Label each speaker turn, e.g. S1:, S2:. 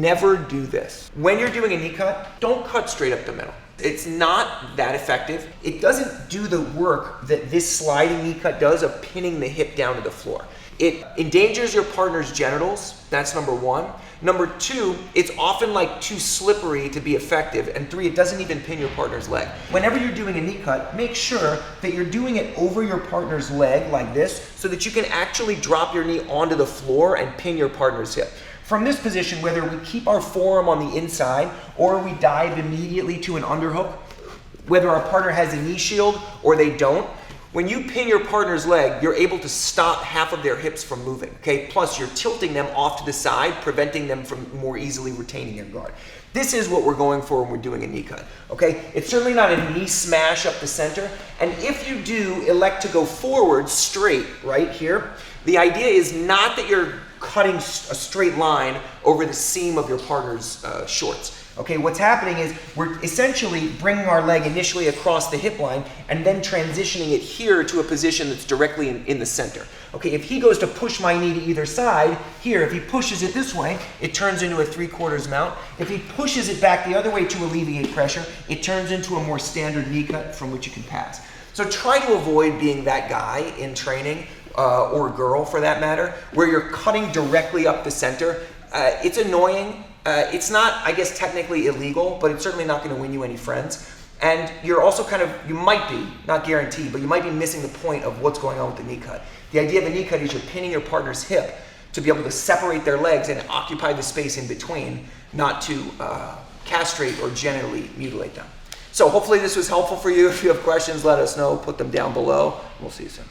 S1: never do this. When you're doing a knee cut, don't cut straight up the middle. It's not that effective. It doesn't do the work that this sliding knee cut does of pinning the hip down to the floor. It endangers your partner's genitals. That's number one. Number two, it's often like too slippery to be effective. And three, it doesn't even pin your partner's leg. Whenever you're doing a knee cut, make sure that you're doing it over your partner's leg like this so that you can actually drop your knee onto the floor and pin your partner's hip. From this position, whether we keep our forearm on the inside or we dive immediately to an underhook, whether our partner has a knee shield or they don't, when you pin your partner's leg, you're able to stop half of their hips from moving, okay? Plus, you're tilting them off to the side, preventing them from more easily retaining their guard. This is what we're going for when we're doing a knee cut, okay? It's certainly not a knee smash up the center. And if you do elect to go forward straight right here, the idea is not that you're cutting a straight line over the seam of your partner's shorts. Okay, what's happening is we're essentially bringing our leg initially across the hip line and then transitioning it here to a position that's directly in the center. Okay, if he goes to push my knee to either side, here, if he pushes it this way, it turns into a 3/4 mount. If he pushes it back the other way to alleviate pressure, it turns into a more standard knee cut from which you can pass. So try to avoid being that guy in training, or girl for that matter, where you're cutting directly up the center. It's annoying. It's not, I guess, technically illegal, but it's certainly not going to win you any friends. And you're also you might be, not guaranteed, but you might be missing the point of what's going on with the knee cut. The idea of a knee cut is you're pinning your partner's hip to be able to separate their legs and occupy the space in between, not to castrate or genitally mutilate them. So hopefully this was helpful for you. If you have questions, let us know. Put them down below. We'll see you soon.